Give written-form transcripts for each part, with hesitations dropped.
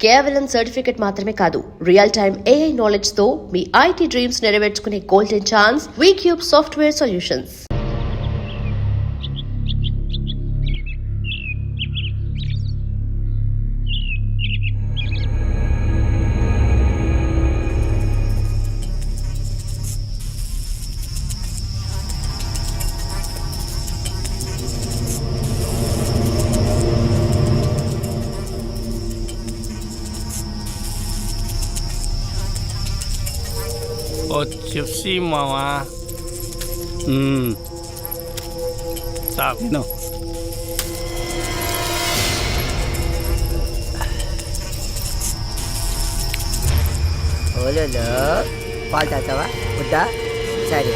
కేవలం సర్టిఫికెట్ మాత్రమే కాదు, రియల్ టైమ్ AI నాలెడ్జ్ తో మీ IT డ్రీమ్స్ నెరవేర్చుకునే golden chance Vcube software solutions. చిప్సీ మావా తిను. ఓలో పాలు తాగుతావా వద్దా? సరే.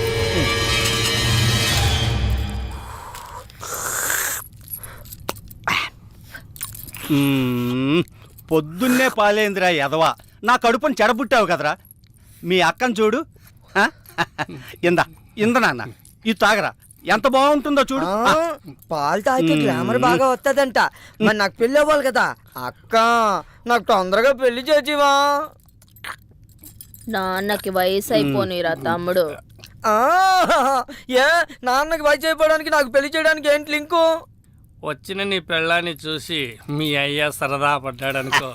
పొద్దున్నే పాలేందిరా ఎదవా, నా కడుపుని చెడబుట్టావు కదరా. మీ అక్కను చూడు, ఇంద నాన్న ఇది తాగరా, ఎంత బాగుంటుందో చూడు. పాలు తాగితే గ్లామర్ బాగా వస్తుందంట. మరి నాకు పెళ్ళి అవ్వాలి కదా అక్క, నాకు తొందరగా పెళ్లి చేసివా? నాన్నకి వయసు అయిపోనిరా తమ్ముడు. ఏ నాన్నకి వయసు అయిపోవడానికి నాకు పెళ్లి చేయడానికి ఏంటి లింకు? వచ్చిన నీ పెళ్ళాన్ని చూసి మీ అయ్య సరదా పడ్డాడనుకో,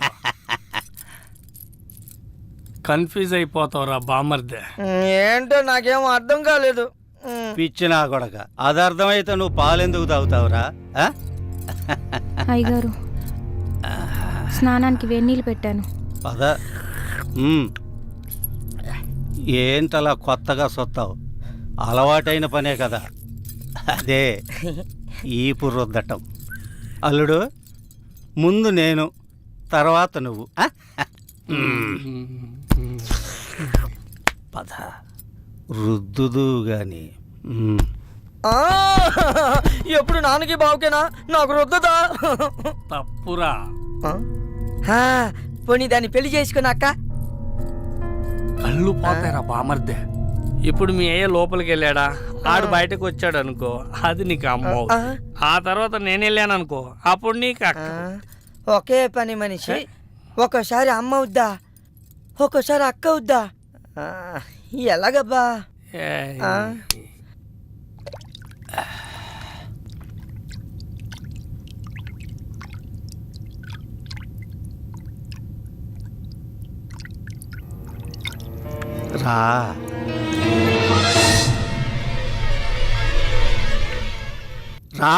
కన్ఫ్యూజ్ అయిపోతావురా బామర్దే. ఏంటో నాకేమో అర్థం కాలేదు. పిచ్చినా కొడక, అది అర్థమైతే నువ్వు పాలెందుకు తాగుతావురా? అయ్యగారు, స్నానానికి వేడినీళ్ళు పెట్టాను. పద. ఏంటలా కొత్తగా సొత్తావు? అలవాటైన పనే కదా, అదే ఈపు రుద్దటం. అల్లుడు, ముందు నేను, తర్వాత నువ్వు. పద, రుద్దుదు గాని. ఎప్పుడు నాన్నకి బావుకేనా, నాకు రుద్దదా? తప్పురా. పోనీ దాన్ని పెళ్లి చేసుకున్నాక కళ్ళు పోతాయిరా బామర్దే. ఇప్పుడు మీ అయ్య లోపలికి వెళ్ళాడా, ఆడు బయటకు వచ్చాడు అనుకో, అది నీకు అమ్మ. ఆ తర్వాత నేను వెళ్ళాను అనుకో, అప్పుడు నీకు అక్క. ఒకే పని మనిషి ఒక్కోసారి అమ్మ అవుద్దా, ఒక్కోసారి అక్క అవుద్దా? ఎలాగబ్బా? రా. రా.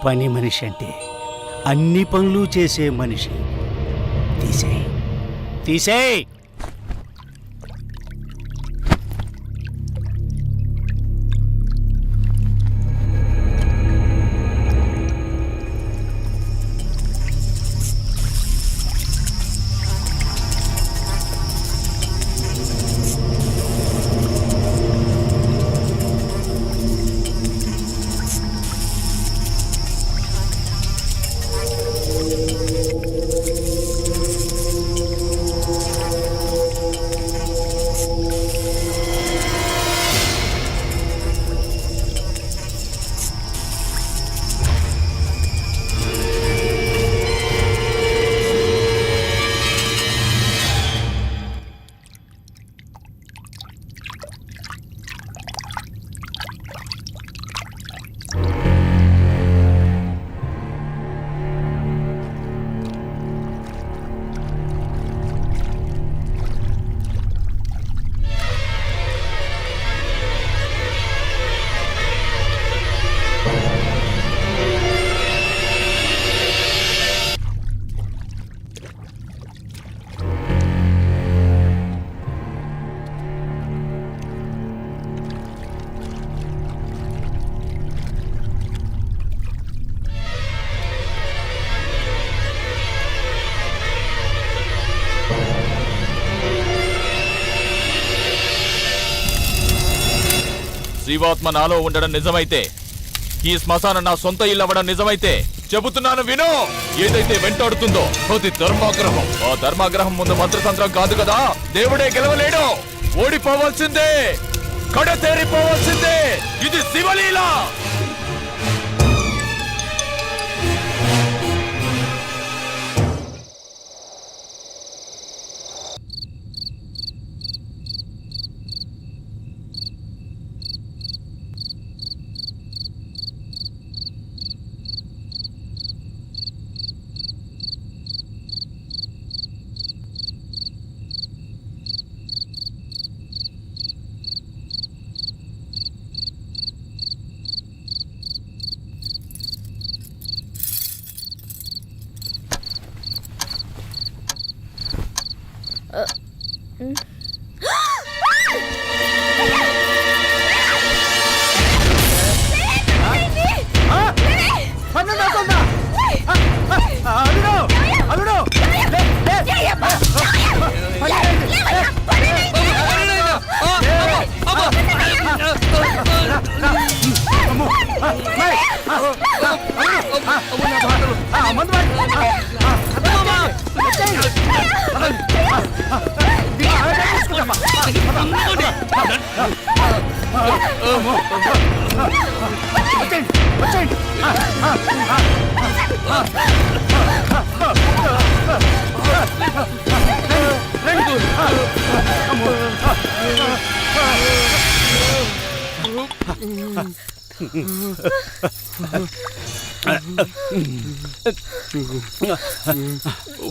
పని మనిషి అంటే అన్ని పనులు చేసే మనిషి. తీసేయ్, తీసేయ్. జీవాత్మ నాలో ఉండడం నిజమైతే, ఈ శ్మశానం నా సొంత ఇల్లు అవ్వడం నిజమైతే, చెబుతున్నాను విను. ఏదైతే వెంటాడుతుందో అది ధర్మాగ్రహం. ఆ ధర్మాగ్రహం ముందు మంత్రతంత్రం కాదు కదా, దేవుడే గెలవలేడు. ఓడిపోవాల్సిందే, కడతేరిపోవాల్సిందే. ఇది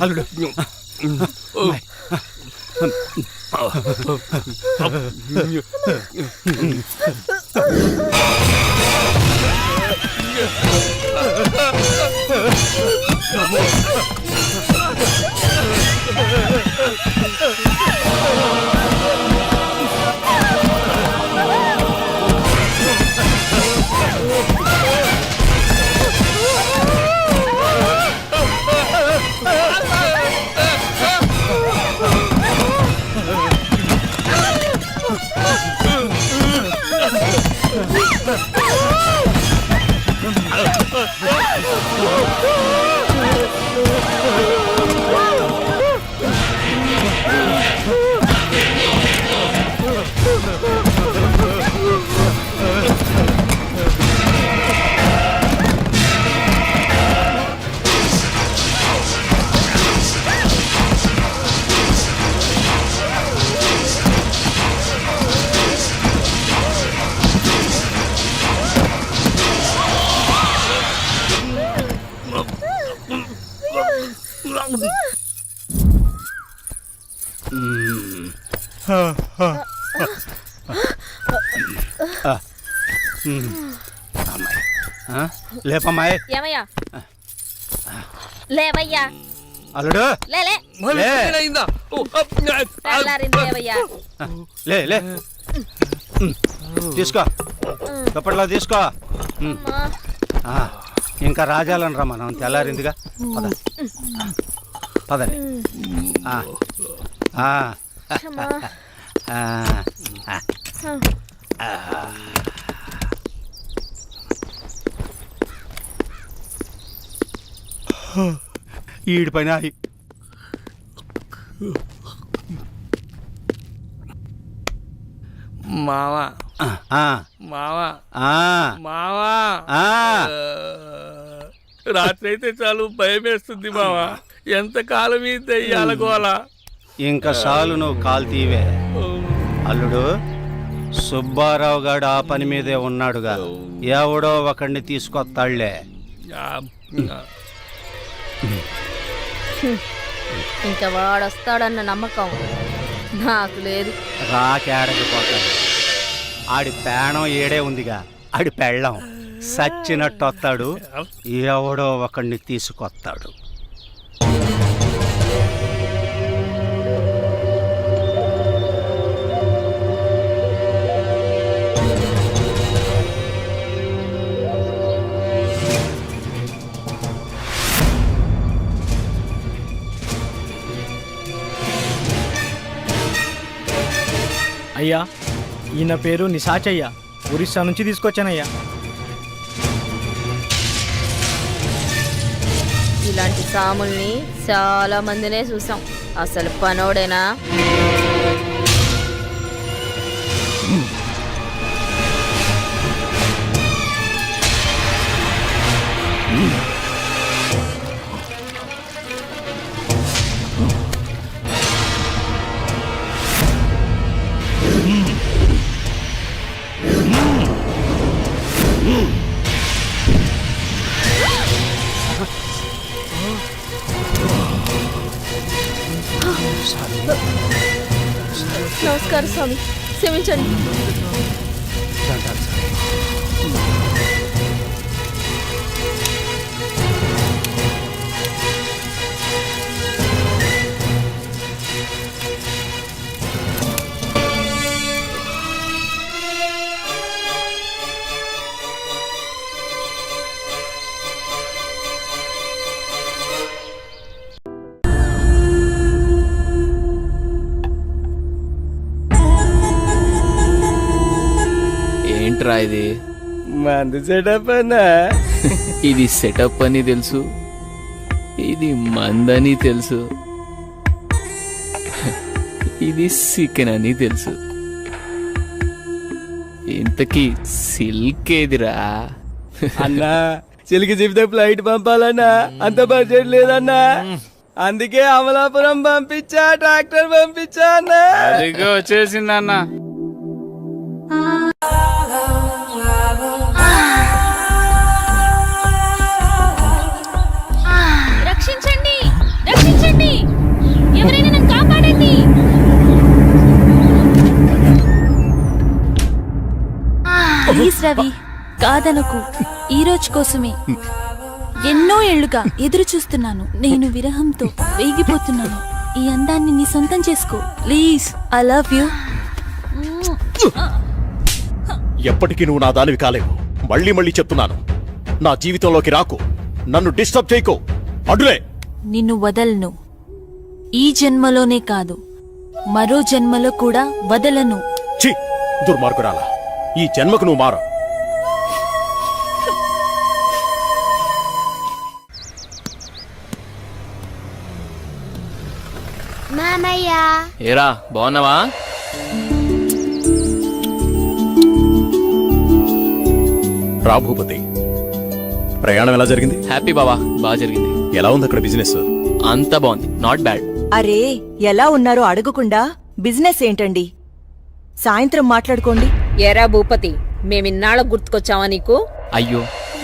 అల్లుడు లేపమ్మాయి. ఏమయ్యా లేవయ్యా. అల్లుడు లే లే లే. తెల్లారింది లేవయ్యా. లే లే తీసుకో దుప్పట్లో తీసుకో. అమ్మా. ఇంకా రాజాలను రా మనం తెల్లారిందిగా పద పదండి. అమ్మా. ఈడి పైన మావా మావా మావా రాత్రి అయితే చాలు భయం వేస్తుంది మావా. ఎంత కాలం ఈ దెయ్యాల గోల. ఇంకా చాలు నువ్వు కాలు తీవే. అల్లుడు సుబ్బారావు గారు ఆ పని మీదే ఉన్నాడుగా, ఎవడో ఒకడిని తీసుకొస్తాళ్లే. ఇంకా వాడొస్తాడన్న నమ్మకం నాకు లేదు. రాకేడకపోతాడు. ఆడి పేణం ఏడే ఉందిగా, ఆడి పెళ్ళం సచ్చినట్టు వస్తాడు, ఎవడో ఒకడిని తీసుకొస్తాడు. అయ్యా, ఈయన పేరు నిశాచయ్య, ఒరిస్సా నుంచి తీసుకొచ్చానయ్యా. ఇలాంటి సాముల్ని చాలా మందినే చూసాం. అసలు పనోడేనా? నమస్కారం స్వామి, క్షమించండి. ఇది? మందు సెటప్ అన్నా. ఇది సెటప్ అని తెలుసు, ఇది మందని తెలుసు, ఇది చికెన్ అని తెలుసు. ఇంతకీ సిల్క్ ఏదిరా? అన్నా చిలికి చెప్తే ఫ్లైట్ పంపాలన్నా, అంత బడ్జెట్ లేదన్నా. అందుకే అమలాపురం పంపించా, ట్రాక్టర్ పంపించా అన్నా. అదిగో వచ్చేసిందన్న. రక్షించండి, రక్షించండి, ఎవరైనా నన్ను కాపాడండి. ప్లీజ్ రవి, కాదనకు. ఈ రోజు కోసమే ఎన్నో ఏళ్లుగా ఎదురు చూస్తున్నాను. నేను విరహంతో వేగిపోతున్నాను. ఈ అందాన్ని నీ సొంతం చేసుకో ప్లీజ్. I love you. ఎప్పటికీ నువ్వు నా దానివి కాలేవు. మళ్ళీ మళ్ళీ చెప్తున్నాను, నా జీవితంలోకి రాకు, నన్ను డిస్టర్బ్ చేయకు. అడ్డులే. నిన్ను వదలను. ఈ జన్మలోనే కాదు, మరో జన్మలో కూడా వదలను. ఛీ, దుర్మార్గురాలా, ఈ జన్మకు నువ్వు మారు. మామయ్య, ఏరా బాగున్నావా? రా భూపతి, ప్రయాణం ఎలా జరిగింది? హ్యాపీ బావా, బాగా జరిగింది. ఎలా ఉంది అక్కడ బిజినెస్? అంతా బాగుంది, నాట్ బ్యాడ్. అరే ఎలా ఉన్నారో అడగకుండా బిజినెస్ ఏంటండి? సాయంత్రం మాట్లాడుకోండి. ఎరా భూపతి, మేమిన్నాళ్ళ గుర్తుకొచ్చావా నీకు? అయ్యో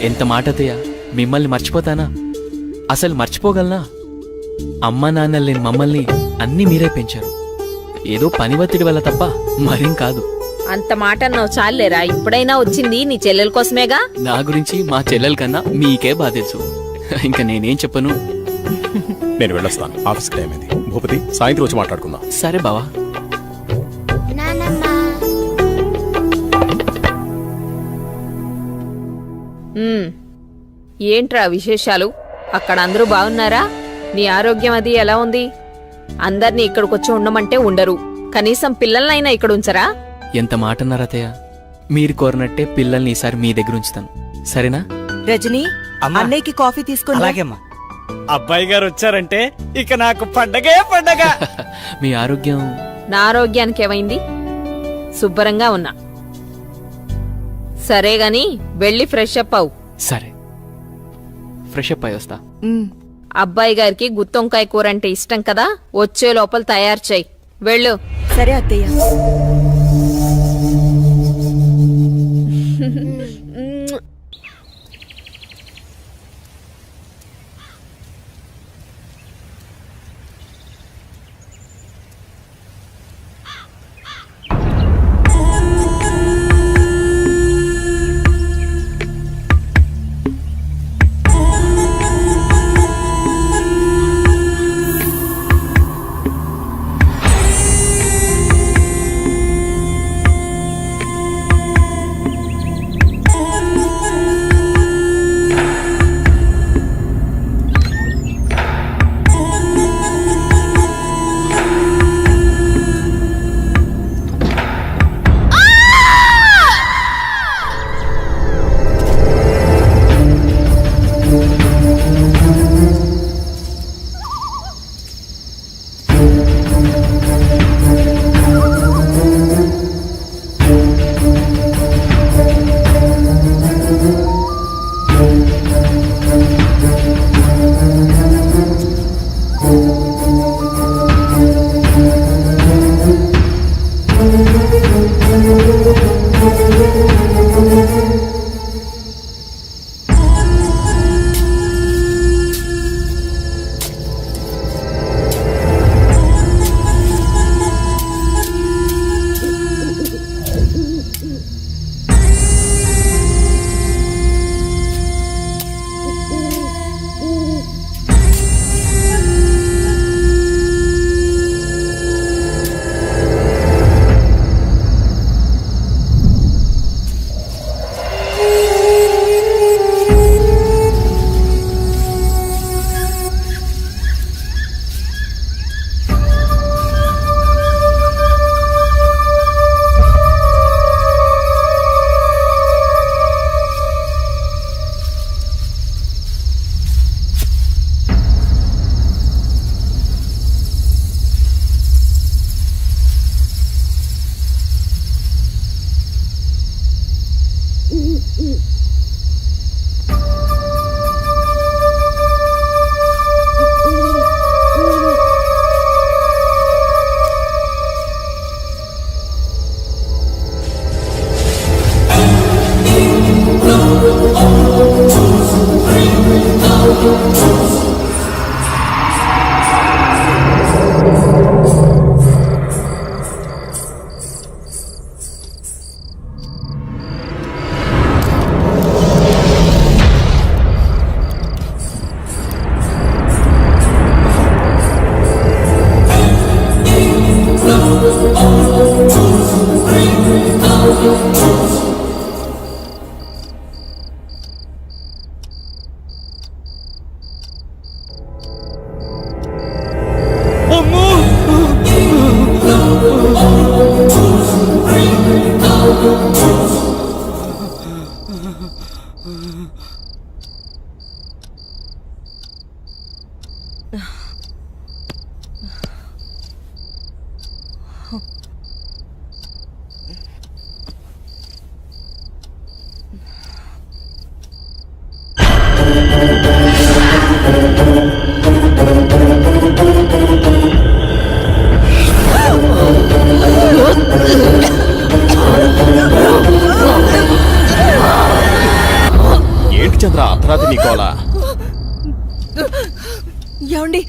ఎంత మాట అత్తయ్య, మిమ్మల్ని మర్చిపోతానా? అసలు మర్చిపోగలనా? అమ్మా నాన్న లేని మమ్మల్ని అన్నీ మీరే పెంచారు. ఏదో పని ఒత్తిడి వల్ల తప్ప మరేం కాదు. అంత మాట అన్నావు చాలేరా. ఇప్పుడైనా వచ్చింది నీ చెల్లెల కోసమేగా. నా గురించి మా చెల్లెల కన్నా మీకే బాధ తెలుసు. ఇంకా నేనేం చెప్పను. నేను వెళ్ళొస్తాను, ఆఫీస్ టైం అయింది. భూపతి, సాయంత్రం వచ్చి మాట్లాడుకుందాం. సరే బావా. ఏంట్రా విశేషాలు? అక్కడ అందరూ బాగున్నారా? నీ ఆరోగ్యం అది ఎలా ఉంది? అందర్నీ ఇక్కడికొచ్చి ఉండమంటే ఉండరు. కనీసం పిల్లలనైనా ఇక్కడ ఉంచరా? ఎంత మాట అన్నారు అత్తయ్య. మీరు కోరినట్టే పిల్లల్ని ఈసారి మీ దగ్గర ఉంచుతాను, సరేనా? రజనీ, అన్నయ్యకి కాఫీ తీసుకొని రా. అలాగేమ్మా. అబ్బాయి గారు వచ్చారంటే ఇక నాకు పండగే పండగ. మీ ఆరోగ్యం? నా ఆరోగ్యానికి ఏమైంది? శుభ్రంగా ఉన్నా. సరే గాని వెళ్ళి ఫ్రెష్ అప్ అవు. సరే, ఫ్రెష్ అప్ అయి వస్తా. అబ్బాయి గారికి గుత్తొంకాయ కూర అంటే ఇష్టం కదా, వచ్చే లోపల తయారు చెయ్యి. వెళ్ళు. సరే అత్తయ్య. ఏంటి చంద్ర అర్ధరాత్రి నీ గోల? ఏమండి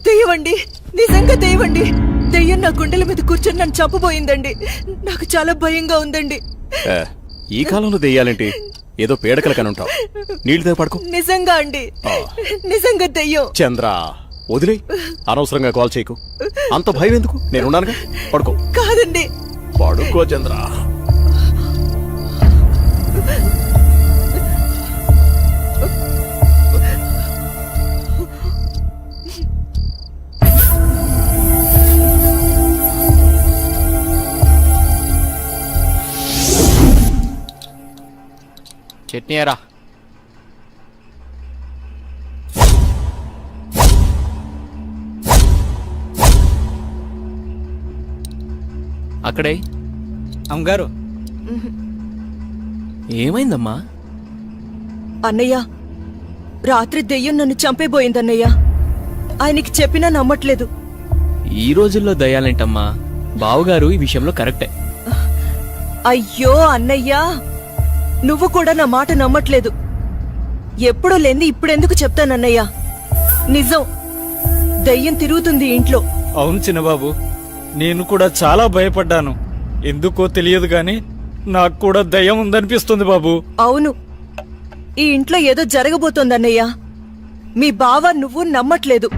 దెయ్యమండి, నిజంగా దెయ్యమండి. దెయ్యం నా గుండెల మీద కూర్చొని నన్ను చంపబోయిందండి. నాకు చాలా భయంగా ఉందండి. ఈ కాలంలో దెయ్యాలేంటి? ఏదో పేడకల కనుంటావు. నీళ్ళు పడుకో. నిజంగా అండి, నిజంగా దెయ్యం. చంద్ర వదిలే, అనవసరంగా కాల్ చేయకు. అంత భయం ఎందుకు? నేనున్నానుగా, పడుకో. కాదండి, పడుకో చంద్ర. చట్నీ ఎరా. అక్కడే అమ్మగారు. ఏమైందమ్మా? అన్నయ్య, రాత్రి దెయ్యం నన్ను చంపేబోయిందన్నయ్య. ఆయనకి చెప్పినా నమ్మట్లేదు. ఈ రోజుల్లో దయ్యాలేంటమ్మా? బావుగారు ఈ విషయంలో కరెక్టే. అయ్యో అన్నయ్యా, నువ్వు కూడా నా మాట నమ్మట్లేదు. ఎప్పుడో లేంది ఇప్పుడెందుకు చెప్తానన్నయ్యా? నిజం, దయ్యం తిరుగుతుంది ఇంట్లో. అవును చిన్నబాబు, నేను కూడా చాలా భయపడ్డాను. ఎందుకో తెలియదు గాని నాకు కూడా దయ్యం ఉందనిపిస్తుంది బాబు. అవును, ఈ ఇంట్లో ఏదో జరగబోతోందన్నయ్యా. మీ బావ నువ్వు నమ్మట్లేదు.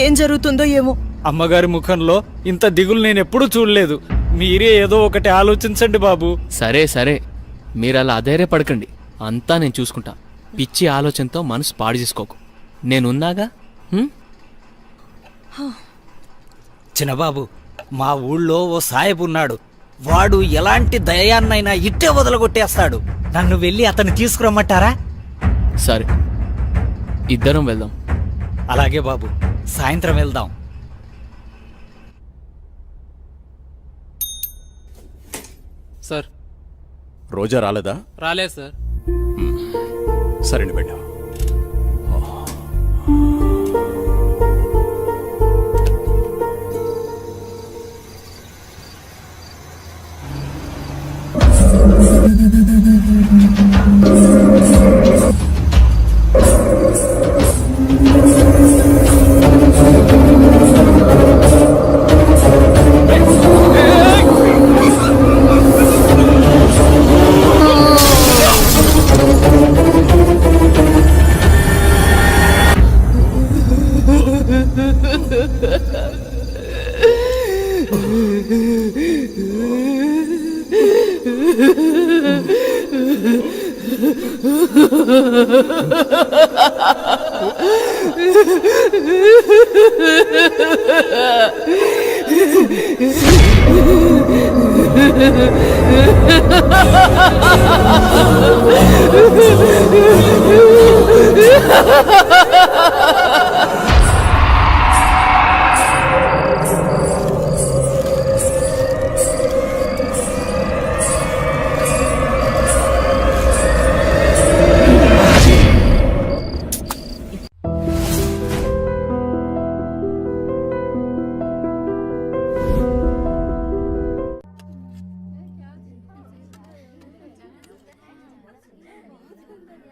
ఏం జరుగుతుందో ఏమో. అమ్మగారి ముఖంలో ఇంత దిగులు నేనెప్పుడూ చూడలేదు. మీరే ఏదో ఒకటి ఆలోచించండి బాబు. సరే సరే, మీరలా అధైర్యపడకండి. అంతా నేను చూసుకుంటా. పిచ్చి ఆలోచనతో మనసు పాడు చేసుకోకు. నేనున్నాగా. చిన్నబాబు, మా ఊళ్ళో ఓ సాయబు ఉన్నాడు. వాడు ఎలాంటి దయాన్నైనా ఇట్టే వదలగొట్టేస్తాడు. నన్ను వెళ్ళి అతన్ని తీసుకురమ్మంటారా? సరే, ఇద్దరం వెళ్దాం. అలాగే బాబు, సాయంత్రం వెళ్దాం. సార్, రోజా రాలేదా? రాలేదు సార్. సరేండి బిడ్డ.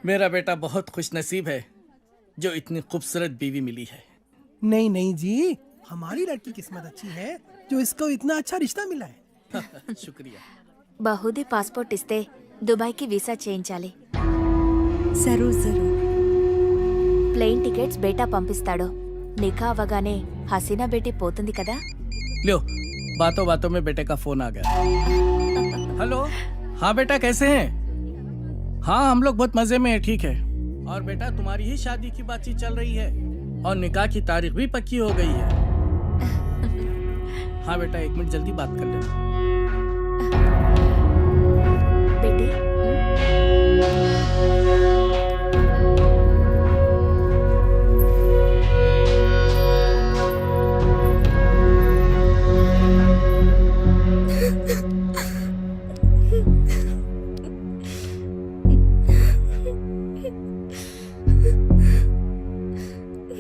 मेरा बेटा बहुत खुश नसीब है जो इतनी खूबसूरत बीवी मिली है। नहीं नहीं जी, हमारी लड़की किस्मत अच्छी है जो इसको इतना अच्छा रिश्ता मिला है। शुक्रिया। బహుదీ పాస్పోర్ట్ ఇస్తే దుబాయ్కి వీసా చేయించాలి. जरूर जरूर। ప్లేన్ టికెట్స్ బేటా పంపిస్తాడు. నికా అవ్వగానే హసీనా బేటీ పోతుంది కదా. लो, बातों बातों में बेटे का फोन आ गया। हेलो, हाँ बेटा कैसे हैं? हाँ हम लोग बहुत मजे में हैं, ठीक है। और बेटा तुम्हारी ही शादी की बातचीत चल रही है और निकाह की तारीख भी पक्की हो गई है। हाँ बेटा 1 मिनट जल्दी बात कर लेना। బేటీ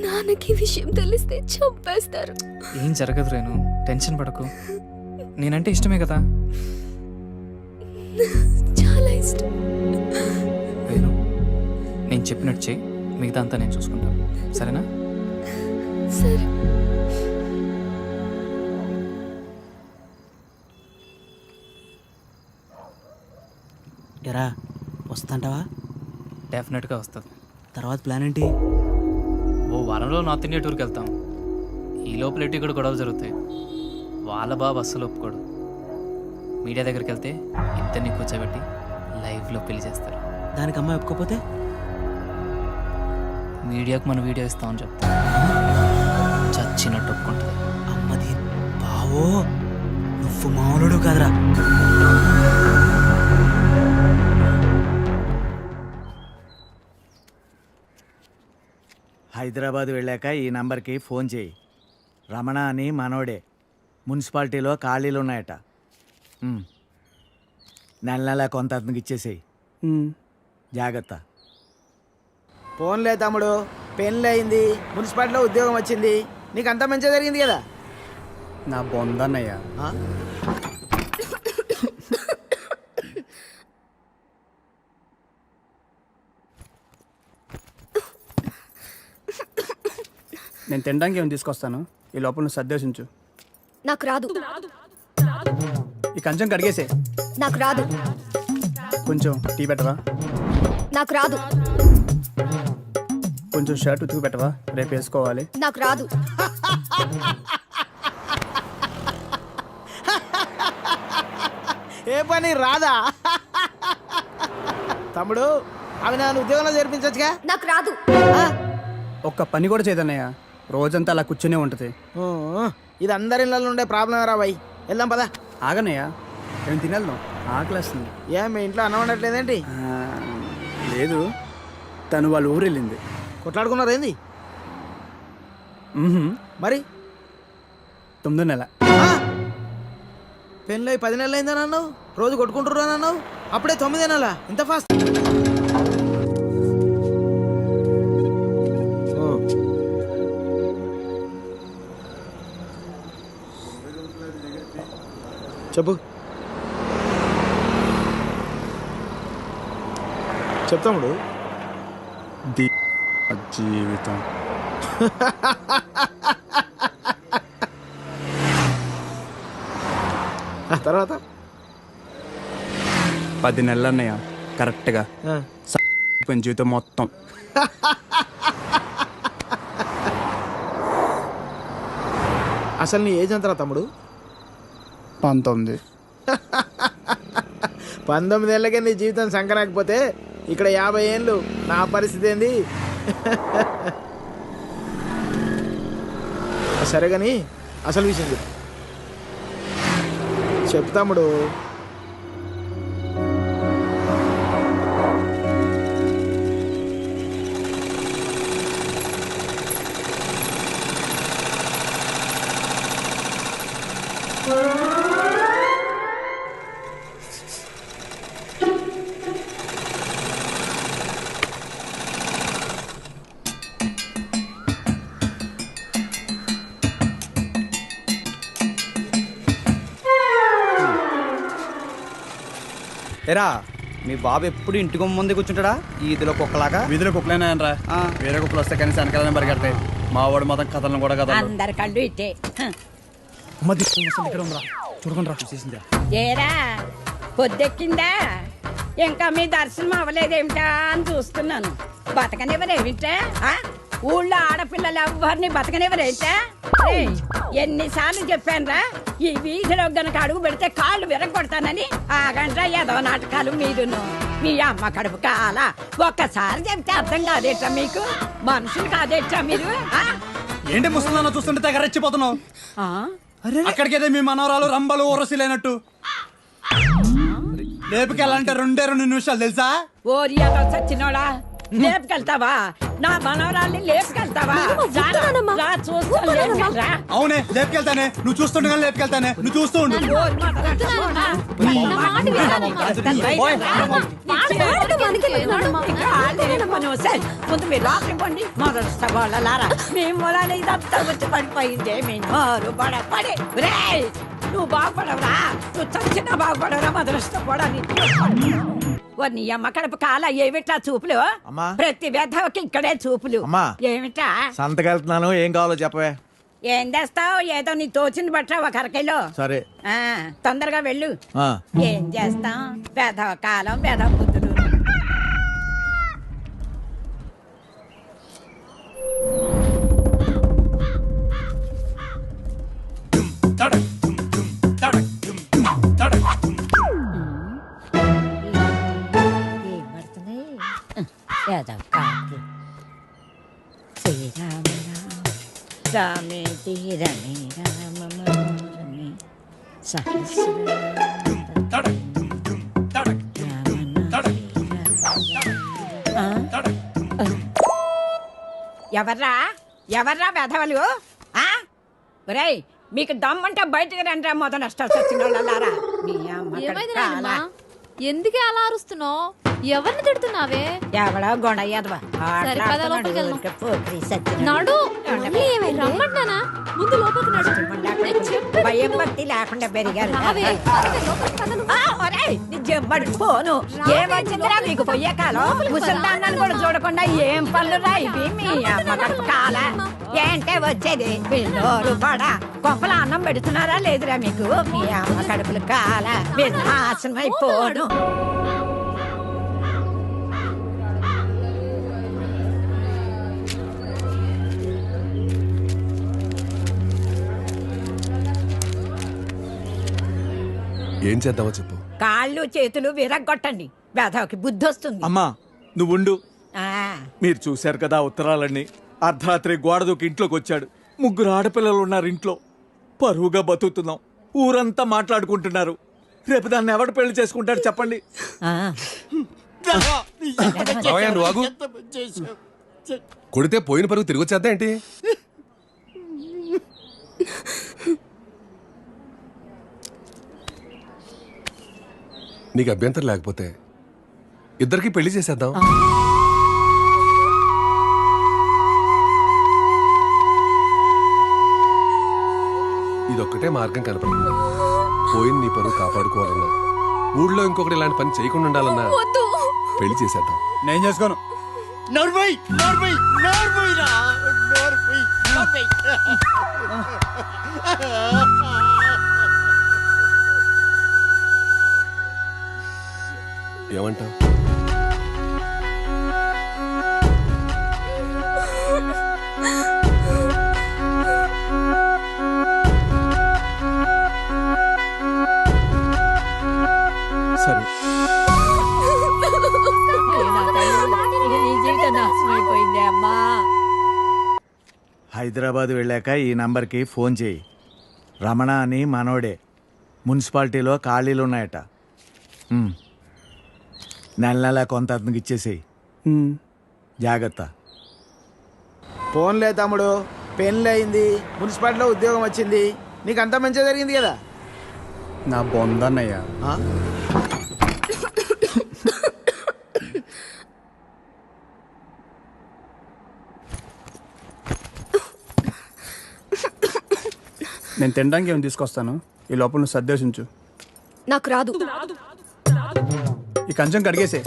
నాన్నకి విషయం తెలిస్తే చంపేస్తారు. ఏం జరగదు రేణు, టెన్షన్ పడకు. నేనంటే ఇష్టమే కదా. చాలా ఇష్టం. రేణు, నేను చెప్పినట్టు చేయి, మిగతా అంతా నేను చూసుకుంటాను, సరేనా? సరే. ఎరా వస్తాంటావా? డెఫినెట్గా వస్తుంది. తర్వాత ప్లాన్ ఏంటి? ఓ వారంలో నార్త్ ఇండియా టూర్కి వెళ్తాం. ఈ లోపల ఎటు ఇక్కడ గొడవలు జరుగుతాయి. వాళ్ళ బాబు అస్సలు ఒప్పుకోడు. మీడియా దగ్గరికి వెళ్తే ఇద్దరిని కూర్చోబెట్టి లైవ్లో పెళ్లి చేస్తారు. దానికి అమ్మాయి ఒప్పుకోపోతే మీడియాకు మన వీడియో ఇస్తామని చెప్తా. చచ్చినట్టు ఒప్పుకుంటుంది. అమ్మది బావో, నువ్వు మామూలుడు కాదురా. హైదరాబాద్ వెళ్ళాక ఈ నంబర్కి ఫోన్ చేయి. రమణ అని మనోడే. మున్సిపాలిటీలో ఖాళీలు ఉన్నాయట. నెల నెల కొంత అతనికి ఇచ్చేసేయి. జాగ్రత్త. ఫోన్లే తమ్ముడు, పెళ్ళి అయింది, మున్సిపాలిటీలో ఉద్యోగం వచ్చింది, నీకు అంతా మంచిగా జరిగింది కదా. నా బొందన్నయ్య. నేను తినడానికి ఏమైనా తీసుకొస్తాను, ఈ లోపల నువ్వు సర్దేశించు. నాకు రాదు. ఈ కంచం కడిగేసే. నాకు రాదు. కొంచెం టీ పెట్టవా? నాకు రాదు. కొంచెం షర్ట్ ఉతుకు పెట్టవా, రేపు వేసుకోవాలి. నాకు రాదు. ఏ పని రాదా? తమ్ముడు, అవి నన్ను ఉద్యోగంలో చేర్పించచ్చుగా. నాకు రాదు. ఒక్క పని కూడా చేయదన్నయ్య, రోజంతా అలా కూర్చునే ఉంటుంది. ఇది అందరి ఇళ్ళలో ఉండే ప్రాబ్లం రా బాయ్. వెళ్దాం పదా. ఆగనయ్య, నేను తినేద్దాం, ఆకలేస్తుంది. ఏ మీ ఇంట్లో అన్నం వండట్లేదేంటి? లేదు, తను వాళ్ళ ఊరు వెళ్ళింది. కొట్లాడుకున్నారు ఏంది? మరి 9వ నెల. పెళ్ళి 10 నెలలు అయిందని అన్నావు, రోజు కొట్టుకుంటుర్రు అని అన్నావు, అప్పుడే 9వ నెల. ఇంత ఫాస్ట్? చెప్పు. చెప్తాముడు. జీవితం తర్వాత 10 నెలలు అన్నయ్య, కరెక్ట్గా జీవితం మొత్తం. అసలు నీ ఏజ్ ఎంతరా తమ్ముడు? 19. 19 ఏళ్ళకే నీ జీవితం సంకరాకపోతే ఇక్కడ 50 ఏళ్ళు నా పరిస్థితి ఏంది? సరే కానీ అసలు విషయం చెప్పు తమ్ముడు. ఎరా, మీ బాబు ఎప్పుడు ఇంటికి ముందే కూర్చుంటాడా ఈదిలో కుక్కలాగా? వీధిలో కుక్కలేనా రా, వేరే కుక్కలు వస్తే కానీ వెనకాలనే పరిగెడతాయి. మా వాడు మొత్తం కథలను కూడా కదా. అందరి కళ్ళు ఇట్టే. ఇక్కడ ఉందా చూడకుండా చూసేసిందా? ఏరా పొద్దెక్కిందా? ఇంకా మీ దర్శనం అవ్వలేదేమిటా అని చూస్తున్నాను. బతకనివ్వరేమిటా? ఊళ్ళో ఆడపిల్లలు ఎవరిని బతకనివ్వరేమిటా? ఎన్నిసార్లు చెప్పానురా, ఈ వీధిలో గనక అడుగు పెడితే కాళ్ళు విరగొడతానని. ఆగండ్రా ఏదో నాటకాలు మీరును. మీ అమ్మ కడుపు కాల ఒక్కసారి చెప్తే అర్థం కాదేట్రా మీకు? మనుషులు కాదేట్రా మీరు? ఏంటి ముసలిదాన్ని చూస్తుంటే తెగ రెచ్చిపోతున్నావు? అక్కడికైతే మీ మనవరాలు రంబలు ఊరసిలేనట్టు లేపుకెళ్ళాలంటే 2 నిమిషాలు తెలుసా? ఓరియాలో చచ్చినోడా, లేపుకెళ్తావా? నా మనవరాల్ని లేపుకెళ్తావా? అవునే లేపుకెళ్తానే, నువ్వు చూస్తుండగా లేపుకెళ్తానే, నువ్వు చూస్తూ ఉండు. ముందు మీరు లోపలికి పోండి. మొదటి వాళ్ళలారా మీ మూలాన్ని ఇదంతా వచ్చి పడిపోయిందే. మీ నోరు పడి నువ్వు బాగుపడవరా, నువ్వు చచ్చినా బాగుపడవరా మొదలష్టపోవడాన్ని. నీ అమ్మ కడుపు కాల ఏమిటా చూపులు? ప్రతి వెధవకి ఇక్కడే చూపులు. ఏమిటా సంతకెళ్తున్నాను, ఏం కావాలో చెప్పవే. ఏం చేస్తావు? ఏదో నీ తోచింది బట్ట ఒక అరకిలో. సరే తొందరగా వెళ్ళు. ఏం చేస్తాం? వెధవ కాలం వెధవ బుద్ధులు. రామేతి రమే రామ రమే ఎవర్రా వెధవలు? ఒరేయ్, మీకు దమ్మంటే బయటకు రండి. మొదలు నష్టాలు వచ్చిన వాళ్ళారా. ఎందుకే అలా అరుస్తున్నావు? ఎవరిని తిడుతున్నావే? ఎవడో గొడయ్యదవా ముందు లోపలికి భయం భక్తి లేకుండా పెరిగారు. పోను ఏమొచ్చిందిరా మీకు పొయ్యే కాలం? ముసల్దాన్ని కూడా చూడకుండా ఏం పనులు రా ఇవి? మీ అమ్మ కడుపు కాల ఏంటే వచ్చేది? పిల్లోరు కూడా కొంపల అన్నం పెడుతున్నారా లేదురా మీకు? మీ అమ్మ కడుపులు కాల మీరు నాశనం అయిపోను. ఏం చేద్దామో చెప్పు. కాళ్ళు చేతులు విరగొట్టండి, వేధవకి బుద్ధి వస్తుంది. అమ్మా నువ్వుండు. ఆ, మీరు చూశారు కదా ఉత్తరాలన్నీ. అర్ధరాత్రి గోడ దూకి ఇంట్లోకి వచ్చాడు. 3 ఆడపిల్లలు ఉన్నారు ఇంట్లో. పరువుగా బతుకుతున్నాం. ఊరంతా మాట్లాడుకుంటున్నారు. రేపు దాన్ని ఎవడు పెళ్లి చేసుకుంటాడు చెప్పండి? కొడితే పోయిన పరుగు తిరిగి వచ్చేద్దా ఏంటి? నీకు అభ్యంతరం లేకపోతే ఇద్దరికి పెళ్లి చేసేద్దాం. ఇదొక్కటే మార్గం కనపడుతుంది. పోయిన నీ పరువు కాపాడుకోవాలన్నా, ఊళ్ళో ఇంకొకటి ఇలాంటి పని చేయకుండా ఉండాలన్నా పెళ్లి చేసేద్దాం. నేను చేసుకోను. ఏమంటావు? సరే హైదరాబాద్ వెళ్ళాక ఈ నంబర్కి ఫోన్ చేయి. రమణ అని మనోడే. మున్సిపాలిటీలో ఖాళీలు ఉన్నాయట. నెల కొంత అతనికి ఇచ్చేసేయి. జాగ్రత్త. ఫోన్లే తమ్ముడు, పెళ్ళి అయింది, మున్సిపాలిటీలో ఉద్యోగం వచ్చింది, నీకు అంతా మంచిగా జరిగింది కదా. నా బొందన్నయ్యా. నేను తినడానికి ఏమైనా తీసుకొస్తాను. ఈ లోపల నువ్వు సర్దేశించు. నాకు రాదు. ఈ కంచం కడిగేసే.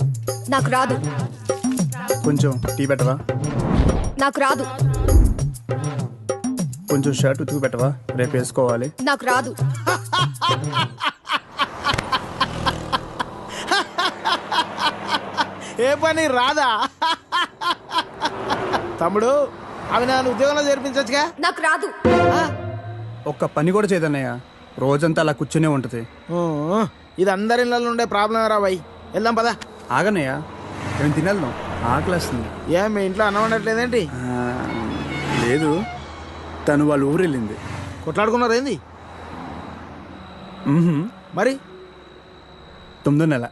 నాకు రాదు. కొంచెం టీ పెట్టవా? నాకు రాదు. కొంచెం షర్ట్ ఉతుకు పెట్టవా? రేపు వేసుకోవాలి. నాకు రాదు. ఏ పని రాదా? తమ్ముడు, అవి నన్ను ఉద్యోగంలో చేర్పించచ్చుగా. నాకు రాదు. ఒక్క పని కూడా చేయదన్నయ్య. రోజంతా అలా కూర్చునే ఉంటుంది. ఇది అందరి ఇళ్ళలో ఉండే ప్రాబ్లం రా బాయ్. వెళ్దాం పదా. ఆగన్నయ్య, నేను తినేద్దాం, ఆకలేస్తుంది. ఏం మీ ఇంట్లో అన్నం వండట్లేదేంటి? లేదు, తను వాళ్ళ ఊరు వెళ్ళింది. కొట్లాడుకున్నారు ఏంది? మరి 9వ నెల.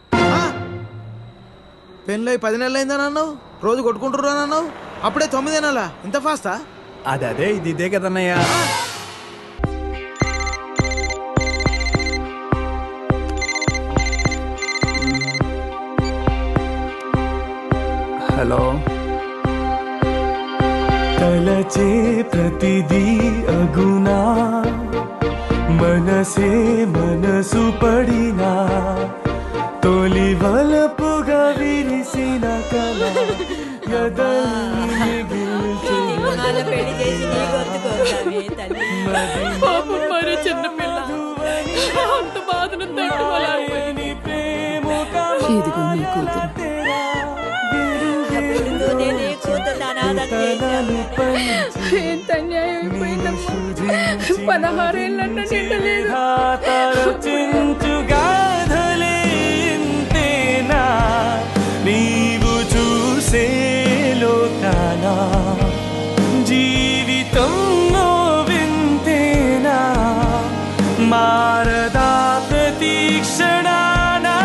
పెళ్ళి 10 నెలలు అయిందని అన్నావు, రోజు కొట్టుకుంటున్నాను అన్నావు, అప్పుడే 9 నెలలా? ఇంత ఫాస్టా? అదే ఇది ఇదే కదన్నయ్య. హలో. తలచే ప్రతిదీ అగునా, మనసే మనసు పడినా, తొలి వలపుగా విరిసిన కళ ఎదల్ని మరో చిన్న పిల్ల అంత బాధను తట్టుకోలేని ఇదిగో నీ కూతురు. ఎంత అన్యాయం అయిపోయిందమ్మా. 16 ఏళ్ళన్న నిండలేదు. చించుగాధలేంతేనా నీవు చూసే లోకానా, జీవితం వింతేనా మారదా ప్రతీక్షణానా.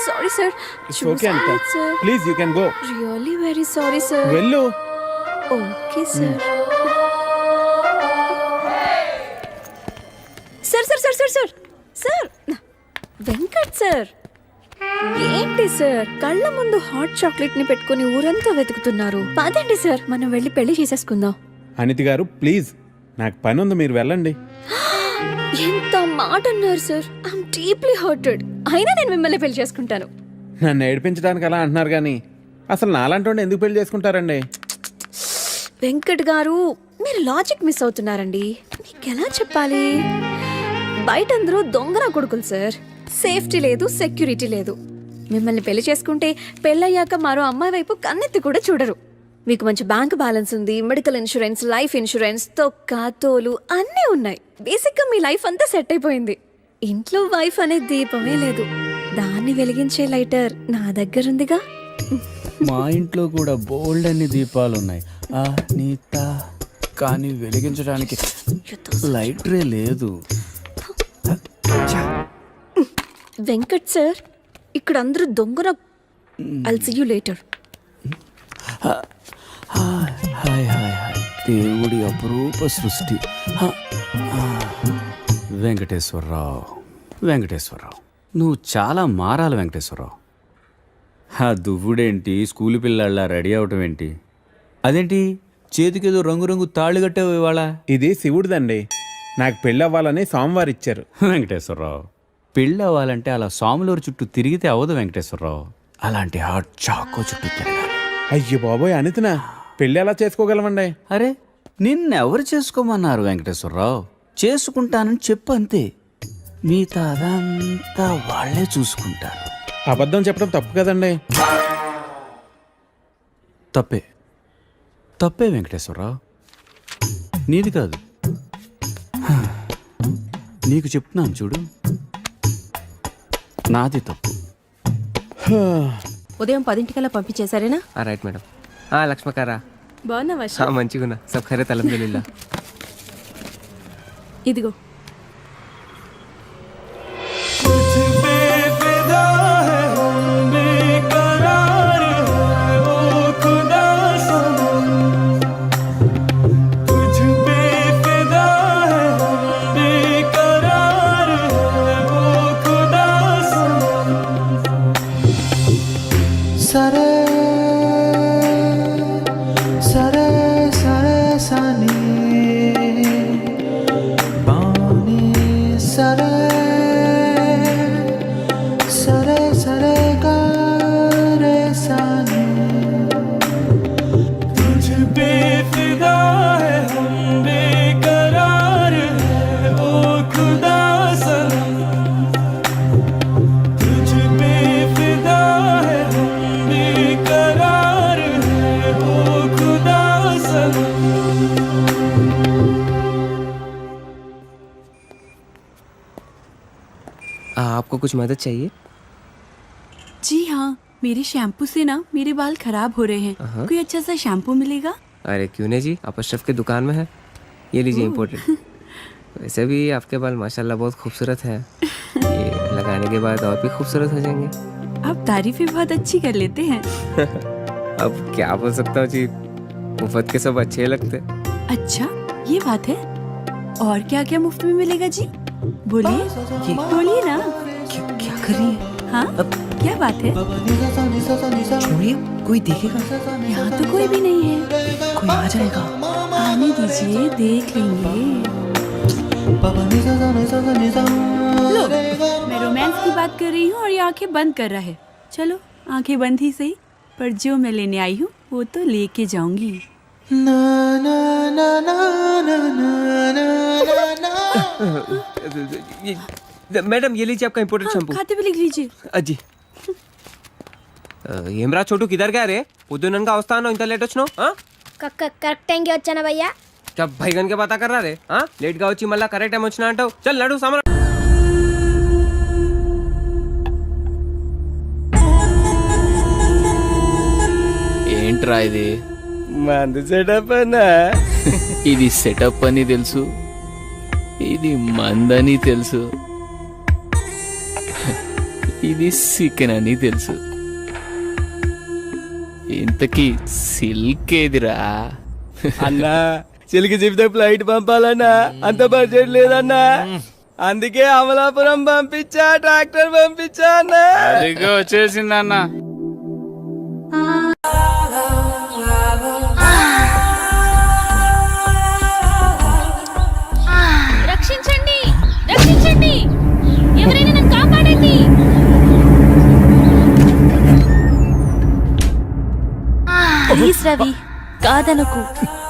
Sorry sir. ఓకే అంట. Please you can go. Really very sorry sir. వెళ్ళు. Okay sir. Sir sir sir sir sir sir Venkat sir, ఏంటి సార్ కళ్ళ ముందు హాట్ చాక్లెట్ ని పెట్టుకుని ఊరంతా వెతుకుతున్నారు? పదండి సార్, మనం వెళ్ళి పెళ్లి చేసేసుకుందాం. అనితి గారు ప్లీజ్, నాకు పని ఉంది, మీరు వెళ్ళండి. ఎంత మాట అన్నారు సార్. I'm deeply hurted. అయినా నేను మిమ్మల్ని పెళ్లి చేసుకుంటాను. నన్ను ఏడిపించడానికి అలా అంటున్నారు కానీ అసలు నాలాంటి వాడిని ఎందుకు పెళ్లి చేసుకుంటారండి? వెంకట్ గారు, మీరు లాజిక్ మిస్ అవుతున్నారండి. నీకెలా చెప్పాలి? బయట అందరూ దొంగన కొడుకులు సార్. సేఫ్టీ లేదు, సెక్యూరిటీ లేదు. మిమ్మల్ని పెళ్లి చేసుకుంటే పెళ్ళయ్యాక మరో అమ్మాయి వైపు కన్నెత్తి కూడా చూడరు. మీకు మంచి బ్యాంక్ బ్యాలెన్స్ ఉంది, మెడికల్ ఇన్సూరెన్స్, లైఫ్ ఇన్సూరెన్స్, తొక్క తోలు అన్నీ ఉన్నాయి. బేసిక్గా మీ లైఫ్ అంతా సెట్ అయిపోయింది. ఇంట్లో వైఫ్ అనే దీపమే లేదు, దాన్ని వెలిగించే లైటర్ నా దగ్గరుందిగా. మా ఇంట్లో కూడా బోల్డ్ అన్ని దీపాలు ఉన్నాయి నీత, కానీ వెలిగించడానికి లైటరే లేదు. వెంకట్ సార్, ఇక్కడ అందరూ దొంగన. I'll see you later. Hi hi hi, దేవుడి అపురూప సృష్టి. వెంకటేశ్వరరావు, వెంకటేశ్వరరావు, నువ్వు చాలా మారాలి వెంకటేశ్వరరావు. ఆ దువ్వుడేంటి, స్కూల్ పిల్లల్లా రెడీ అవటం ఏంటి? అదేంటి చేతికేదో రంగురంగు తాళ్ళు కట్టావు ఇవాళ? ఇది శివుడిదండి. నాకు పెళ్ళి అవ్వాలని స్వామివారు ఇచ్చారు. వెంకటేశ్వరరావు, పెళ్ళి అవ్వాలంటే అలా స్వాములూరు చుట్టూ తిరిగితే అవ్వదు వెంకటేశ్వరరావు. అలాంటి హాట్ చాకో చుట్టూ తిరగాలి. అయ్యో బాబోయ్ అనితనా, పెళ్ళి ఎలా చేసుకోగలమండి? అరే నిన్నెవరు చేసుకోమన్నారు వెంకటేశ్వరరావు? చేసుకుంటానని చెప్పు అంతే, మిగతా అదంతా వాళ్ళే చూసుకుంటారు. అబద్ధం చెప్పడం తప్పు కదండి. తప్పే తప్పే వెంకటేశ్వరరావు, నీది కాదు. నీకు చెప్తున్నాను చూడు, నాది తప్పు. ఉదయం 10 పంపించేశారేనా? Right madam. లక్ష్మకారా బాగున్నావా? మంచిగున్నా. సబ్ ఖైరత్ అల్హమ్దులిల్లా. ఇదిగో సరే సరే సరే సని బాని సరే సరే సరే గారే సని तुझ पे फिदा है हम बेकरार है ओ खुदा सनम तुझ पे फिदा है हम बेकरार है ओ खुदा सनम. आपको कुछ मदद चाहिए? जी हाँ, मेरे शैम्पू से ना मेरे बाल खराब हो रहे हैं। कोई अच्छा सा शैम्पू मिलेगा? अरे क्यों नहीं जी, आप अशरफ की दुकान में है, ये लीजिए इम्पोर्टेड. वैसे भी आपके बाल माशाल्लाह बहुत खूबसूरत है, ये लगाने के बाद और भी खूबसूरत हो जाएंगे. आप तारीफें बहुत अच्छी कर लेते हैं। अब क्या बोल सकता हूँ जी, मुफ्त के सब अच्छे लगते. अच्छा ये बात है, और क्या क्या मुफ्त में मिलेगा जी? बोलिए बोलिए ना. क्या कर रही है? हाँ क्या बात है? छोड़िए, कोई देखेगा. यहाँ तो कोई भी नहीं है. कोई आ जाएगा. आने दीजिए, देख लेंगे. लो, मैं रोमांस की बात कर रही हूँ और ये आंखें बंद कर रहा है. चलो आंखें बंद ही सही, पर जो मैं लेने आई हूँ वो तो लेके जाऊंगी. ना ना ना ना ना ना ना. मैडम ये लीजिए आपका इम्पोर्टेड शैम्पू. खाते भी लिख लीजिए. అజ్జి ఏమ్రా చోటు కిదర్ గా రే పొద్దుననగా వస్తాను ఇంత లేట్ వచ్చినావు. కరెక్ట్ టైంకి వచ్చానా భయ్యా? భైగన్ కే బాతా కర్ రా రే. లేట్ గా వచ్చి మళ్ళా కరెక్ట్ టైం వచ్చినా అంటావు. చల్ నడు సామాన్. ఏంట్రా ఇది? మందు సెటప్ అన్నా. ఇది సెటప్ అని తెలుసు, ఇది మందని తెలుసు, ఇది సికెన్ అని తెలుసు. ఇంతకీ సిల్క్ ఏదిరా? అన్నా సిల్క్ చెప్తే ఫ్లైట్ పంపాలన్నా, అంత బడ్జెట్ లేదన్నా. అందుకే అమలాపురం పంపించా, ట్రాక్టర్ పంపించా అన్నా. అదిగో వచ్చేసిందన్న. రక్షించండి, రక్షించండి, ఎవరైనా నన్ను కాపాడండి. ప్లీజ్ రవి, కాదనకు.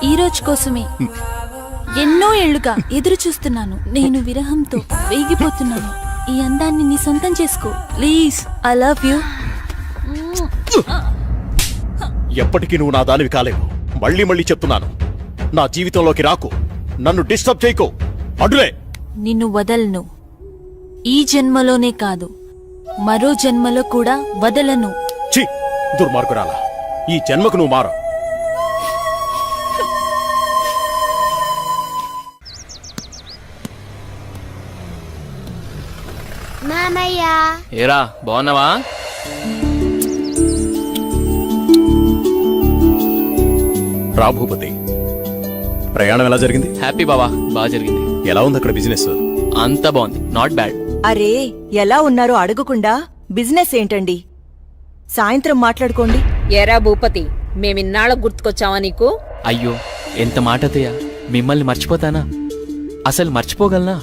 ఈ రోజు కోసమే ఎన్నో ఏళ్లుగా ఎదురు చూస్తున్నాను. నేను విరహంతో వేగిపోతున్నాను. ఈ అందాన్ని నీ సొంతం చేసుకో ప్లీజ్. I love you. ఎప్పటికీ నువ్వు నా దానివి కాలేవు. మళ్ళీ మళ్ళీ చెప్తున్నాను, నా జీవితంలోకి రాకు, నన్ను డిస్టర్బ్ చేయకు. అడ్డులే. నిన్ను వదలను. ఈ జన్మలోనే కాదు, మరో జన్మలో కూడా వదలను. ఛీ, దుర్మార్గురాలా, ఈ జన్మకు నువ్వు మారు. మామయ్య ఏరా బాగున్నావా? రా భూపతి, ప్రయాణం ఎలా జరిగింది? హ్యాపీ బావా, బాగా జరిగింది. ఎలా ఉంది అక్కడ బిజినెస్? అంతా బాగుంది, నాట్ బ్యాడ్. అరే ఎలా ఉన్నారో అడగకుండా బిజినెస్ ఏంటండి? సాయంత్రం మాట్లాడుకోండి. ఎరా భూపతి, మేమిన్నాళ్ళకు గుర్తుకొచ్చావా నీకు? అయ్యో ఎంత మాట అత్తయ్య, మిమ్మల్ని మర్చిపోతానా? అసలు మర్చిపోగలనా?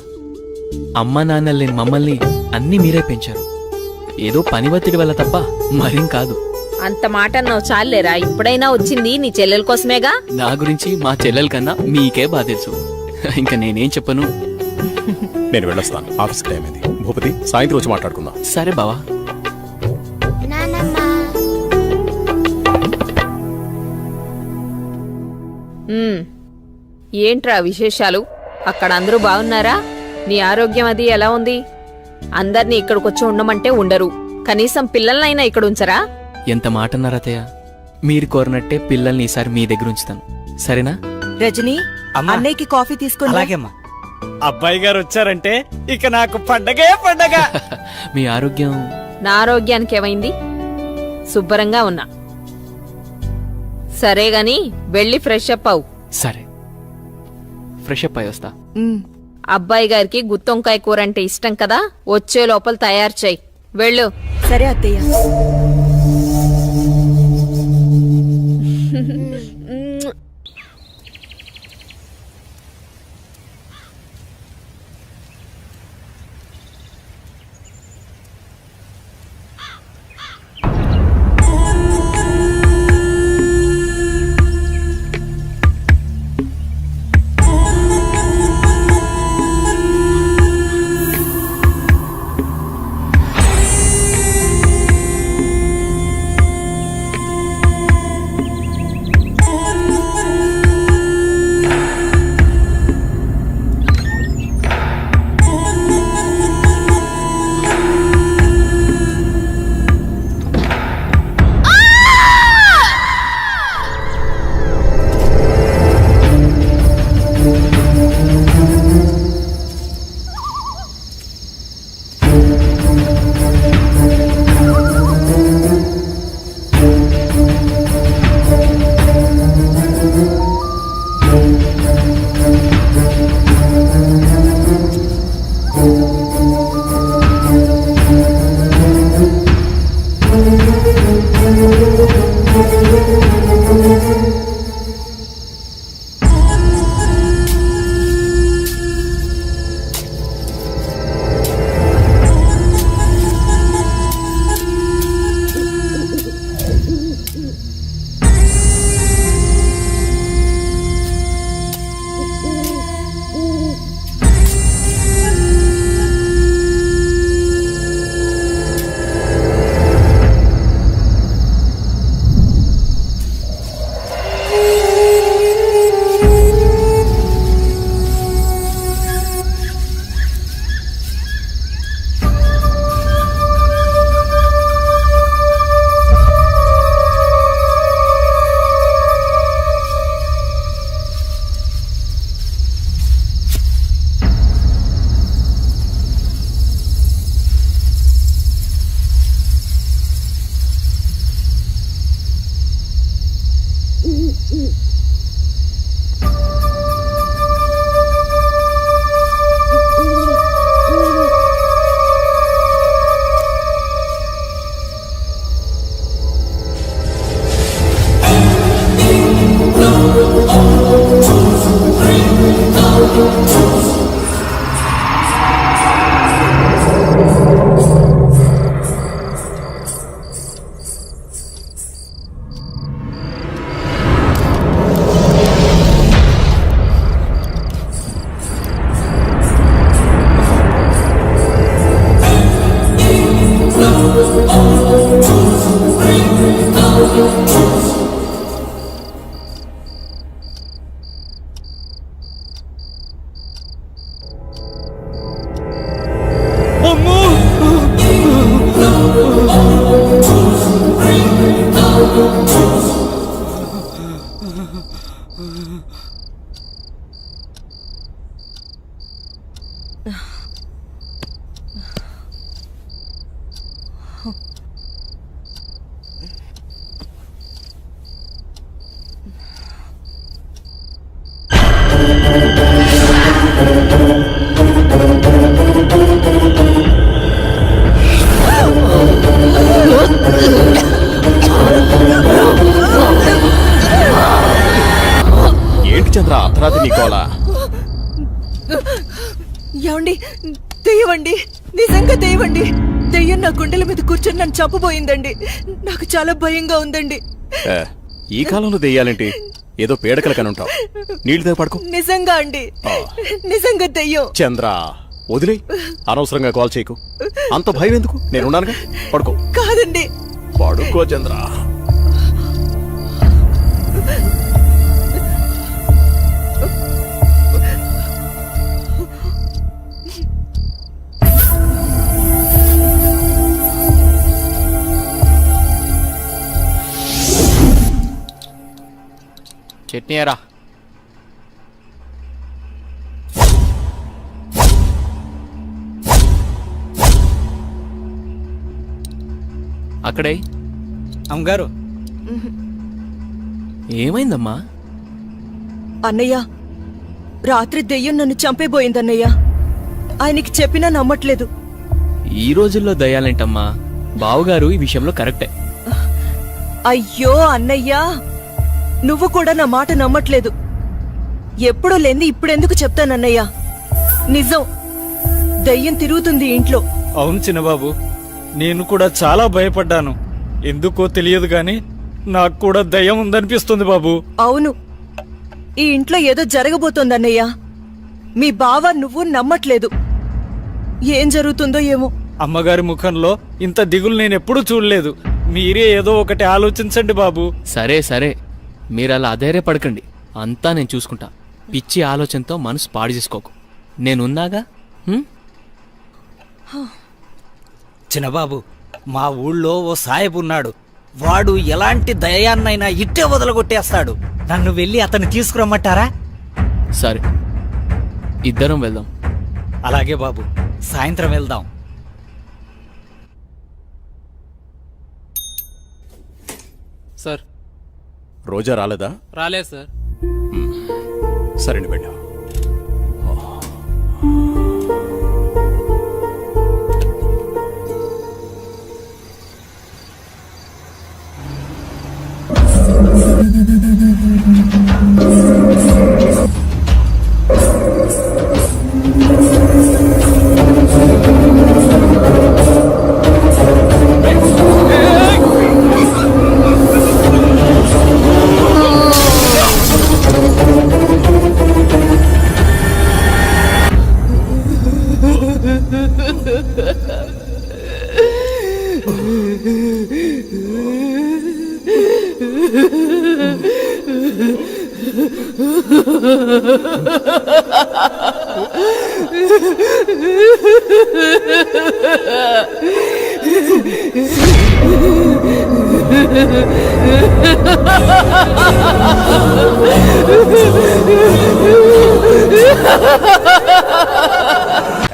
అమ్మా నాన్న లేని మమ్మల్ని అన్నీ మీరే పెంచారు. ఏదో పని ఒత్తిడి వల్ల తప్ప మరేం కాదు. అంత మాట అన్నావు చాలేరా. ఇప్పుడైనా వచ్చింది నీ చెల్లెల కోసమేగా. నా గురించి మా చెల్లెల కన్నా మీకే బాధ తెలుసు. ఇంకా నేనేం చెప్పను. నేను వెళ్ళొస్తాను, ఆఫీస్ టైం అయింది. భూపతి, సాయంత్రం వచ్చి మాట్లాడుకుందాం. సరే బావా. ఏంట్రా విశేషాలు? అక్కడ అందరూ బాగున్నారా? నీ ఆరోగ్యం అది ఎలా ఉంది? అందర్నీ ఇక్కడికొచ్చి ఉండమంటే ఉండరు. కనీసం పిల్లలనైనా ఇక్కడ ఉంచరా? ఎంత మాట అన్నారు అత్తయ్య. మీరు కోరినట్టే పిల్లల్ని ఈసారి మీ దగ్గర ఉంచుతాను, సరేనా? రజనీ, అన్నయ్యకి కాఫీ తీసుకుని. అలాగేమ్మా. అబ్బాయి గారు వచ్చారంటే ఇక నాకు పండగే పండగ. మీ ఆరోగ్యం? నా ఆరోగ్యానికి ఏమైంది? శుభ్రంగా ఉన్నా. సరే గాని వెళ్ళి ఫ్రెష్ అప్ అవు. సరే, ఫ్రెష్ అప్ అయి వస్తా. అబ్బాయి గారికి గుత్తొంకాయ కూర అంటే ఇష్టం కదా, వచ్చే లోపల తయారు చేయి. వెళ్ళు. సరే అత్తయ్య. చంద్ర అర్ధరాత్రి నీ గోల? ఏమండి, దెయ్యమండి, నిజంగా దెయ్యమండి. దెయ్యం నా గుండెల మీద కూర్చొని నన్ను చంపబోయిందండి. నాకు చాలా భయంగా ఉందండి. ఈ కాలంలో దెయ్యాలేంటి? ఏదో పీడకల కనుంటావు. నీళ్ళు పడుకో. నిజంగా అండి, నిజంగా దెయ్యం. చంద్ర వదిలే, అనవసరంగా కాల్ చేయకు. అంత భయం ఎందుకు? నేనున్నానుగా, పడుకో. కాదండి, పడుకో చంద్ర. చట్నీ ఎరా. అక్కడే అమ్మగారు. ఏమైందమ్మా? అన్నయ్య, రాత్రి దెయ్యం నన్ను చంపేబోయిందన్నయ్య. ఆయనకి చెప్పినా నమ్మట్లేదు. ఈ రోజుల్లో దయ్యాలేంటమ్మా? బావుగారు ఈ విషయంలో కరెక్టే. అయ్యో అన్నయ్యా, నువ్వు కూడా నా మాట నమ్మట్లేదు. ఎప్పుడో లేని ఇప్పుడెందుకు చెప్తానన్నయ్యా? నిజం, దయ్యం తిరుగుతుంది ఇంట్లో. అవును చిన్నబాబు, నేను కూడా చాలా భయపడ్డాను. ఎందుకో తెలియదు గాని నాకు కూడా దయ్యం ఉందనిపిస్తుంది బాబు. అవును, ఈ ఇంట్లో ఏదో జరగబోతోందన్నయ్యా. మీ బావ నువ్వు నమ్మట్లేదు. ఏం జరుగుతుందో ఏమో. అమ్మగారి ముఖంలో ఇంత దిగులు నేనెప్పుడూ చూడలేదు. మీరే ఏదో ఒకటి ఆలోచించండి బాబు. సరే సరే, మీరు అలా అధైర్యపడకండి. అంతా నేను చూసుకుంటా. పిచ్చి ఆలోచనతో మనసు పాడు చేసుకోకు. నేనున్నాగా. చిన్నబాబు, మా ఊళ్ళో ఓ సాయబు ఉన్నాడు. వాడు ఎలాంటి దయాన్నైనా ఇట్టే వదలగొట్టేస్తాడు. నన్ను వెళ్ళి అతన్ని తీసుకురమ్మంటారా? సరే, ఇద్దరం వెళ్దాం. అలాగే బాబు, సాయంత్రం వెళ్దాం. సార్, రోజా రాలేదా? రాలేదు సార్. సరేండి, వెళ్ళా.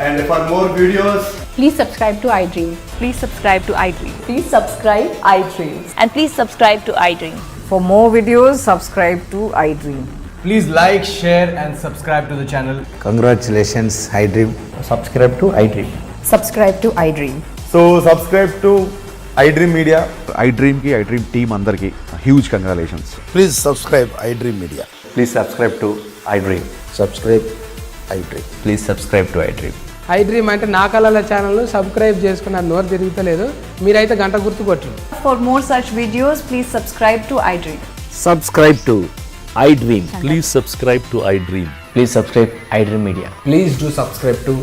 And for more videos, Please subscribe to iDream. Please subscribe to iDream. Please subscribe iDream. And please subscribe to iDream. For more videos, subscribe to iDream. Please like, share and subscribe to the channel. congratulations, iDream. Subscribe to iDream. Subscribe to iDream. So subscribe to iDream Media. iDream ki iDream team andarki huge congratulations. Please subscribe iDream Media. Please subscribe to iDream. Subscribe iDream. Please subscribe to iDream. iDream అంటే నా కళల channel subscribe చేసుకున్న నోరు తిరుగుతలేదు. మీరైతే గంట గుర్తు కొట్టండి. For more such videos, please subscribe to iDream. Subscribe to iDream. Please subscribe to iDream. Please subscribe iDream Media. Please do subscribe to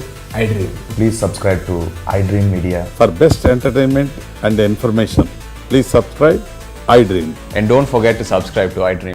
iDream. Please subscribe to iDream Media. For best entertainment and information, please subscribe iDream. And don't forget to subscribe to iDream.